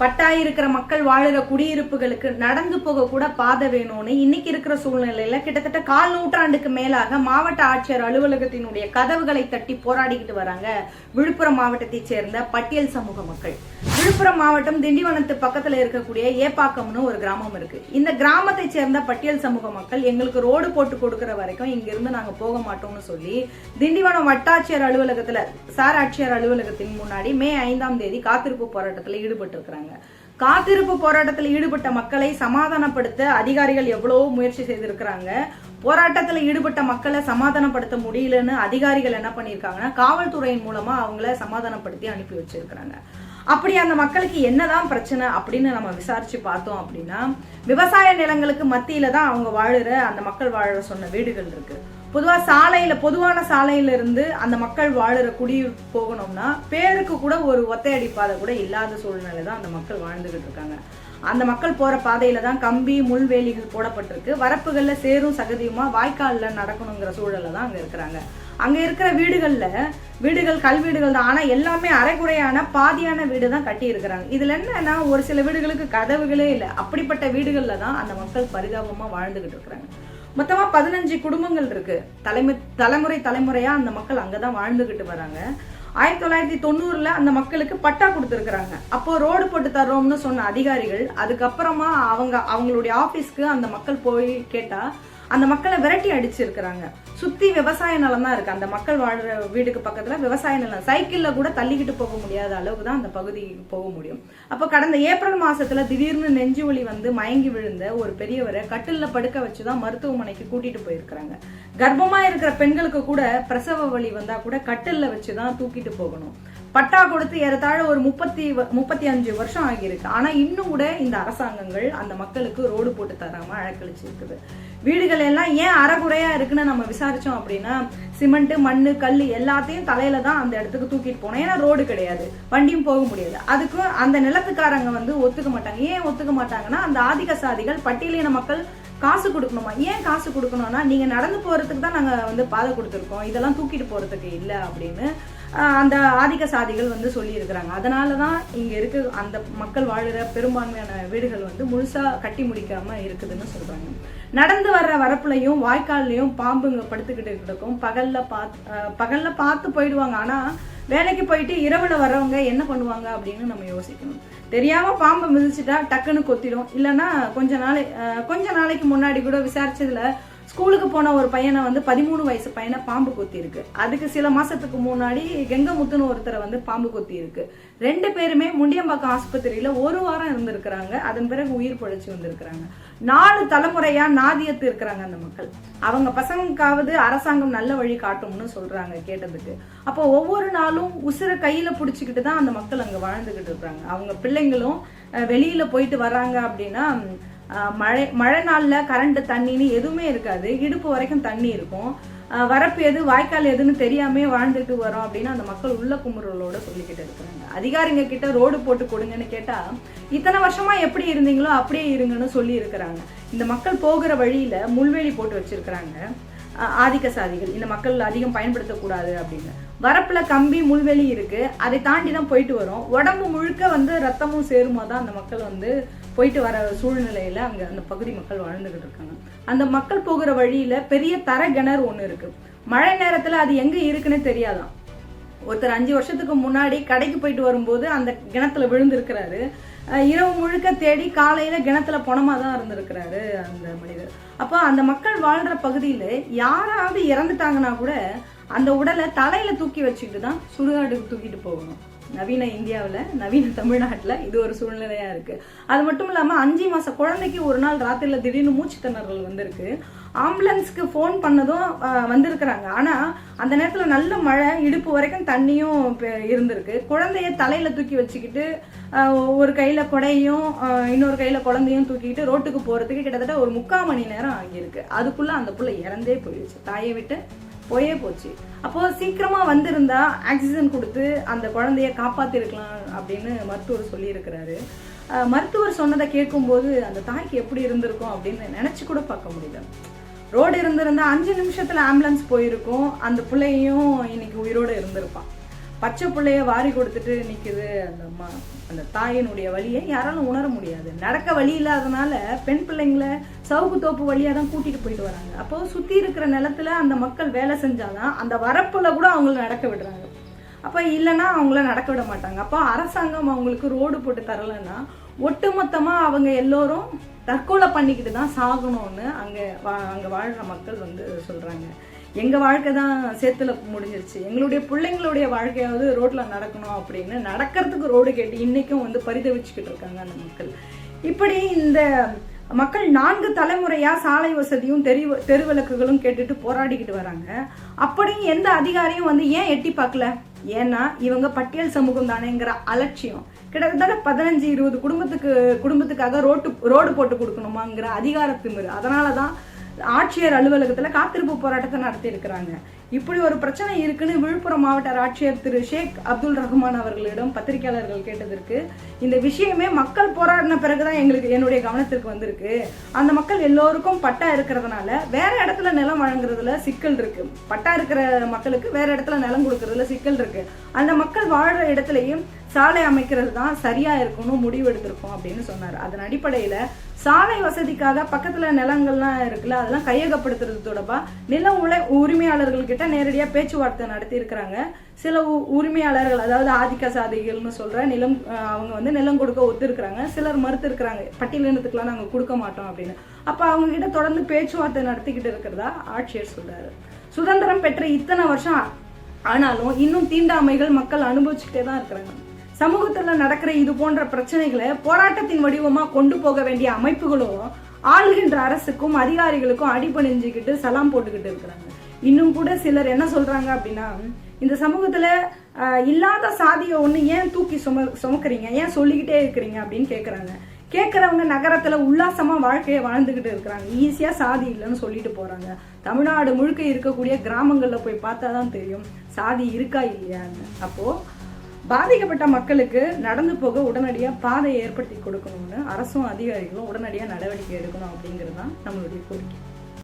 பட்டா இருக்கிற மக்கள் வாழுற குடியிருப்புகளுக்கு நடந்து போக கூட பாதை வேணும்னு இன்னைக்கு இருக்கிற சூழ்நிலையில கிட்டத்தட்ட 1/4 நூற்றாண்டுக்கு மேலாக மாவட்ட ஆட்சியர் அலுவலகத்தினுடைய கதவுகளை தட்டி போராடிக்கிட்டு வராங்க விழுப்புரம் மாவட்டத்தை சேர்ந்த பட்டியல் சமூக மக்கள். விழுப்புரம் மாவட்டம் திண்டிவனத்து பக்கத்துல இருக்கக்கூடிய ஏப்பாக்கம்னு ஒரு கிராமம் இருக்கு. இந்த கிராமத்தை சேர்ந்த பட்டியல் சமூக மக்கள் எங்களுக்கு ரோடு போட்டு கொடுக்கிற வரைக்கும் இங்க இருந்து நாங்க போக மாட்டோம்னு சொல்லி திண்டிவனம் வட்டாட்சியர் அலுவலகத்துல சார் ஆட்சியர் அலுவலகத்தின் முன்னாடி மே 5ஆம் தேதி காத்திருப்பு போராட்டத்துல ஈடுபட்டு இருக்கிறாங்க. காத்திருப்பு போராட்டத்தில் ஈடுபட்ட மக்களை சமாதானப்படுத்த அதிகாரிகள் எவ்வளவோ முயற்சி செய்திருக்கிறாங்க. போராட்டத்தில் ஈடுபட்ட மக்களை சமாதானப்படுத்த முடியலன்னு அதிகாரிகள் என்ன பண்ணிருக்காங்கன்னா காவல்துறையின் மூலமா அவங்கள சமாதானப்படுத்தி அனுப்பி வச்சிருக்கிறாங்க. அப்படி அந்த மக்களுக்கு என்னதான் பிரச்சனை அப்படின்னு நம்ம விசாரிச்சு பார்த்தோம் அப்படின்னா, விவசாய நிலங்களுக்கு மத்தியில தான் அவங்க வாழுற அந்த மக்கள் வாழ சொன்ன வீடுகள் இருக்கு. பொதுவான சாலையில இருந்து அந்த மக்கள் வாழுற குடியிருப்பு போகணும்னா பேருக்கு கூட ஒரு ஒத்தையடி பாதை கூட இல்லாத சூழ்நிலை தான் அந்த மக்கள் வாழ்ந்துகிட்டு இருக்காங்க. அந்த மக்கள் போற பாதையில தான் கம்பி முள்வேலிகள் போடப்பட்டிருக்கு. வரப்புகள்ல சேரும் சகதியுமா வாய்க்கால்ல நடக்கணுங்கிற சூழல்ல தான் அங்க இருக்கிறாங்க. அங்க இருக்கிற வீடுகள் கல்வீடுகள் தான். ஆனா எல்லாமே அரைகுறையான பாதியான வீடு தான் கட்டி இருக்கிறாங்க. இதுல என்னன்னா ஒரு சில வீடுகளுக்கு கதவுகளே இல்லை. அப்படிப்பட்ட வீடுகள்ல தான் அந்த மக்கள் பரிதாபமா வாழ்ந்துகிட்டு இருக்கிறாங்க. மொத்தமா 15 குடும்பங்கள் இருக்கு. தலைமுறையா அந்த மக்கள் அங்கதான் வாழ்ந்துகிட்டு வராங்க. 1990ல அந்த மக்களுக்கு பட்டா கொடுத்துருக்காங்க. அப்போ ரோடு போட்டு தர்றோம்னு சொன்ன அதிகாரிகள் அதுக்கப்புறமா அவங்களுடைய ஆபீஸ்க்கு அந்த மக்கள் போய் கேட்டா அந்த மக்களை விரட்டி அடிச்சிருக்கிறாங்க. சுத்தி விவசாய நிலம் தான் இருக்கு. அந்த மக்கள் வாழ்ற வீடுக்கு பக்கத்துல விவசாய நிலம், சைக்கிள்ல கூட தள்ளிக்கிட்டு போக முடியாத அளவுக்கு தான் அந்த பகுதிக்கு போக முடியும். அப்போ கடந்த ஏப்ரல் மாசத்துல திடீர்னு நெஞ்சு வலி வந்து மயங்கி விழுந்த ஒரு பெரியவரை கட்டில்ல படுக்க வச்சுதான் மருத்துவமனைக்கு கூட்டிட்டு போயிருக்கிறாங்க. கர்ப்பமா இருக்கிற பெண்களுக்கு கூட பிரசவ வலி வந்தா கூட கட்டில்ல வச்சுதான் தூக்கிட்டு போகணும். பட்டா கொடுத்து ஏறத்தாழ ஒரு 35 வருஷம் ஆகியிருக்கு. ஆனா இன்னும் கூட இந்த அரசாங்கங்கள் அந்த மக்களுக்கு ரோடு போட்டு தராம அழக்கழிச்சு இருக்குது. வீடுகள் எல்லாம் ஏன் அறகுறையா இருக்குன்னு நம்ம விசாரிச்சோம் அப்படின்னா, சிமெண்ட் மண்ணு கல் எல்லாத்தையும் தலையில தான் அந்த இடத்துக்கு தூக்கிட்டு போனோம். ஏன்னா ரோடு கிடையாது, வண்டியும் போக முடியாது. அதுக்கும் அந்த நிலத்துக்காரங்க வந்து ஒத்துக்க மாட்டாங்க. ஏன் ஒத்துக்க மாட்டாங்கன்னா, அந்த ஆதிக்க சாதிகள் பட்டியலின மக்கள் காசு கொடுக்கணுமா? ஏன் காசு கொடுக்கணும்னா, நீங்க நடந்து போறதுக்கு தான் நாங்க வந்து பாதை கொடுத்துருக்கோம், இதெல்லாம் தூக்கிட்டு போறதுக்கு இல்லை அப்படின்னு அந்த ஆதிக்க சாதிகள் வந்து சொல்லி இருக்கிறாங்க. அதனாலதான் இங்க இருக்கு அந்த மக்கள் வாழுற பெரும்பான்மையான வீடுகள் வந்து முழுசா கட்டி முடிக்காம இருக்குதுன்னு சொல்றாங்க. நடந்து வர்ற வரப்புலையும் வாய்க்கால்லையும் பாம்புங்க படுத்துக்கிட்டு கிடக்கும். பகல்ல பார்த்து போயிடுவாங்க. ஆனா வேலைக்கு போயிட்டு இரவுல வர்றவங்க என்ன பண்ணுவாங்க அப்படின்னு நம்ம யோசிக்கணும். தெரியாம பாம்பை மிதிச்சுட்டா டக்குன்னு கொத்திடும். இல்லைன்னா கொஞ்ச நாளைக்கு முன்னாடி கூட விசாரிச்சதுல ஸ்கூலுக்கு போன ஒரு பையனை வந்து 13 வயசு பையனை பாம்பு கொத்தி இருக்கு. அதுக்கு சில மாசத்துக்கு முன்னாடி கெங்கமுத்துன்னு ஒருத்தரை வந்து பாம்பு கொத்தி இருக்கு. 2 பேருமே முண்டியம்பாக்கம் ஆஸ்பத்திரியில 1 வாரம் இருந்திருக்கிறாங்க. அதன் பிறகு உயிர் பொழைச்சு வந்திருக்கிறாங்க. 4 தலைமுறையா நாதியத்து இருக்கிறாங்க அந்த மக்கள். அவங்க பசங்களுக்காவது அரசாங்கம் நல்ல வழி காட்டும்னு சொல்றாங்க கேட்டதுக்கு. அப்போ ஒவ்வொரு நாளும் உசுர கையில புடிச்சுக்கிட்டு தான் அந்த மக்கள் அங்க வாழ்ந்துகிட்டு இருக்காங்க. அவங்க பிள்ளைங்களும் வெளியில போயிட்டு வர்றாங்க அப்படின்னா மழை நாள்ல கரண்ட் தண்ணின்னு எதுவுமே இருக்காது. இடுப்பு வரைக்கும் தண்ணி இருக்கும். வரப்பு எது வாய்க்கால் எதுன்னு தெரியாமே வாழ்ந்துட்டு வரோம் அப்படின்னு அந்த மக்கள் உள்ள குமுறலோட சொல்லிக்கிட்டு இருக்கிறாங்க. அதிகாரிங்க கிட்ட ரோடு போட்டு கொடுங்கன்னு கேட்டா, இத்தனை வருஷமா எப்படி இருந்தீங்களோ அப்படியே இருங்கன்னு சொல்லி இருக்கிறாங்க. இந்த மக்கள் போகிற வழியில முள்வேலி போட்டு வச்சிருக்கிறாங்க ஆதிக்க சாதிகள். இந்த மக்கள் அதிகம் பயன்படுத்தக்கூடாது அப்படின்னு. வரப்புல கம்பி முள்வெளி இருக்கு. அதை தாண்டி தான் போயிட்டு வரும். உடம்பு முழுக்க வந்து ரத்தமும் சேருமா தான் அந்த மக்கள் வந்து போயிட்டு வர சூழ்நிலையில அங்க அந்த பகுதி மக்கள் வாழ்ந்துகிட்டு இருக்காங்க. அந்த மக்கள் போகிற வழியில பெரிய தர கிணறு ஒண்ணு இருக்கு. மழை நேரத்துல அது எங்க இருக்குன்னு தெரியாதான். ஒருத்தர் 5 வருஷத்துக்கு முன்னாடி கடைக்கு போயிட்டு வரும்போது அந்த கிணத்துல விழுந்திருக்கிறாரு. இரவு முழுக்க தேடி காலையில கிணத்துல பொணமா தான் இருந்திருக்கிறாரு அந்த மனிதர். அப்போ அந்த மக்கள் வாழ்ற பகுதியில யாராவது இறந்துட்டாங்கன்னா கூட அந்த உடலை தலையில தூக்கி வச்சுக்கிட்டு தான் சுடுகாடுக்கு தூக்கிட்டு போகணும். நவீன இந்தியாவில், நவீன தமிழ்நாட்டில் இது ஒரு சூழ்நிலையா இருக்கு. அது மட்டும் இல்லாம 5 மாச குழந்தைக்கு ஒரு நாள் ராத்திரில திடீர்னு மூச்சு திணறல் வந்திருக்கு. ஆம்புலன்ஸ்க்கு ஃபோன் பண்ணதும் வந்திருக்கிறாங்க. ஆனா அந்த நேரத்துல நல்ல மழை, இடுப்பு வரைக்கும் தண்ணியும் இருந்திருக்கு. குழந்தைய தலையில தூக்கி வச்சுக்கிட்டு ஒரு கையில கொடையும் இன்னொரு கையில குழந்தையும் தூக்கிட்டு ரோட்டுக்கு போறதுக்கு கிட்டத்தட்ட ஒரு 3/4 மணி நேரம் ஆகியிருக்கு. அதுக்குள்ள அந்த புள்ள இறந்தே போயிடுச்சு. தாயை விட்டு போயே போச்சு. அப்போ சீக்கிரமா வந்திருந்தா ஆக்சிஜன் கொடுத்து அந்த குழந்தைய காப்பாத்திருக்கலாம் அப்படின்னு மருத்துவர் சொல்லி இருக்கிறாரு. மருத்துவர் சொன்னதை கேட்கும்போது அந்த தாய்க்கு எப்படி இருந்திருக்கும் அப்படின்னு நினைச்சு கூட பார்க்க முடியல. ரோடு இருந்திருந்தா 5 நிமிஷத்துல ஆம்புலன்ஸ் போயிருக்கும். அந்த பிள்ளையும் இன்னைக்கு உயிரோடு இருந்திருப்பான். பச்சை பிள்ளைய வாரி கொடுத்துட்டு நிக்குது அந்த தாயினுடைய வழியை யாராலும் உணர முடியாது. நடக்க வழி இல்லாதனால பெண் பிள்ளைங்களை சவுக்கு தோப்பு வழியா தான் கூட்டிட்டு போயிட்டு வராங்க. அப்போ சுத்தி இருக்கிற நிலத்துல அந்த மக்கள் வேலை செஞ்சாதான் அந்த வரப்புல கூட அவங்கள நடக்க விடுறாங்க. அப்ப இல்லைன்னா அவங்கள நடக்க விட மாட்டாங்க. அப்போ அரசாங்கம் அவங்களுக்கு ரோடு போட்டு தரலைன்னா ஒட்டுமொத்தமா அவங்க எல்லோரும் தற்கொலை பண்ணிக்கிட்டு தான் சாகணும்னு அங்க வாழ்ற மக்கள் சொல்றாங்க. எங்க வாழ்க்கை தான் சேத்துல முடிஞ்சிருச்சு, எங்களுடைய பிள்ளைங்களுடைய வாழ்க்கையாவது ரோட்ல நடக்கணும் அப்படின்னு நடக்கிறதுக்கு ரோடு கேட்டு இன்னைக்கும் பரிதவிச்சுக்கிட்டு இருக்காங்க அந்த மக்கள். இப்படி இந்த மக்கள் 4 தலைமுறையா சாலை வசதியும் தெருவிளக்குகளும் கேட்டுட்டு போராடிக்கிட்டு வராங்க. அப்படி எந்த அதிகாரியும் ஏன் எட்டி பார்க்கல? ஏன்னா இவங்க பட்டியல் சமூகம் தானேங்கிற அலட்சியம். கிட்டத்தட்ட 15-20 குடும்பத்துக்காக ரோடு போட்டு கொடுக்கணுமாங்கிற அதிகார திமிரு. அதனாலதான் ஆட்சியர் அலுவலகத்துல காத்திருப்பு போராட்டத்தை நடத்தி இருக்கிறாங்க. இப்படி ஒரு பிரச்சனை இருக்குன்னு விழுப்புரம் மாவட்ட ஆட்சியர் திரு ஷேக் அப்துல் ரஹ்மான் அவர்களிடம் பத்திரிகையாளர்கள் கேட்டதற்கு, இந்த விஷயமே மக்கள் போராடின பிறகுதான் என்னுடைய கவனத்திற்கு வந்திருக்கு. அந்த மக்கள் எல்லோருக்கும் பட்டா இருக்கிறதுனால வேற இடத்துல நிலம் வழங்குறதுல சிக்கல் இருக்கு. பட்டா இருக்கிற மக்களுக்கு வேற இடத்துல நிலம் கொடுக்கறதுல சிக்கல் இருக்கு. அந்த மக்கள் வாழ்ற இடத்துலயும் சாலை அமைக்கிறது தான் சரியா இருக்கும்னு முடிவு எடுத்திருக்கோம் அப்படின்னு சொன்னார். அதன் அடிப்படையில சாலை வசதிக்காக பக்கத்துல நிலங்கள்லாம் இருக்குல்ல, அதெல்லாம் கையகப்படுத்துறது தொடர்பா நில உரிமையாளர்கள் கிட்ட நேரடியா பேச்சுவார்த்தை நடத்தி இருக்கிறாங்க. சில உரிமையாளர்கள், அதாவது ஆதிக்க சாதிகள்னு சொல்ற நிலம், அவங்க நிலம் கொடுக்க ஒத்து இருக்கிறாங்க. சிலர் மறுத்து இருக்கிறாங்க, பட்டியலினத்துக்குலாம் நாங்க கொடுக்க மாட்டோம் அப்படின்னு. அப்ப அவங்க கிட்ட தொடர்ந்து பேச்சுவார்த்தை நடத்திக்கிட்டு இருக்கிறதா ஆட்சியர் சொல்றாரு. சுதந்திரம் பெற்ற இத்தனை வருஷம் ஆனாலும் இன்னும் தீண்டாமைகள் மக்கள் அனுபவிச்சுக்கிட்டே தான் இருக்கிறாங்க. சமூகத்துல நடக்கிற இது போன்ற பிரச்சனைகளை போராட்டத்தின் வடிவமா கொண்டு போக வேண்டிய அமைப்புகளும் ஆளுகின்ற அரசுக்கும் அதிகாரிகளுக்கும் அடிபணிஞ்சுக்கிட்டு சலாம் போட்டுக்கிட்டு இருக்கிறாங்க. இன்னும் கூட சிலர் என்ன சொல்றாங்க அப்படின்னா, இந்த சமூகத்துல இல்லாத சாதியை ஒண்ணு ஏன் தூக்கி சுமக்குறீங்க, ஏன் சொல்லிக்கிட்டே இருக்கிறீங்க அப்படின்னு கேக்குறாங்க. கேட்கறவங்க நகரத்துல உல்லாசமா வாழ்க்கையை வாழ்ந்துகிட்டு இருக்கிறாங்க, ஈஸியா சாதி இல்லைன்னு சொல்லிட்டு போறாங்க. தமிழ்நாடு முழுக்க இருக்கக்கூடிய கிராமங்கள்ல போய் பார்த்தாதான் தெரியும் சாதி இருக்கா இல்லையான்னு. அப்போ பாதிக்கப்பட்ட மக்களுக்கு நடந்து போக உடனடியா பாதையை ஏற்படுத்தி கொடுக்கணும்னு அரசும் அதிகாரிகளும் உடனடியா நடவடிக்கை எடுக்கணும் அப்படிங்கிறது தான் நம்மளுடைய கோரிக்கை.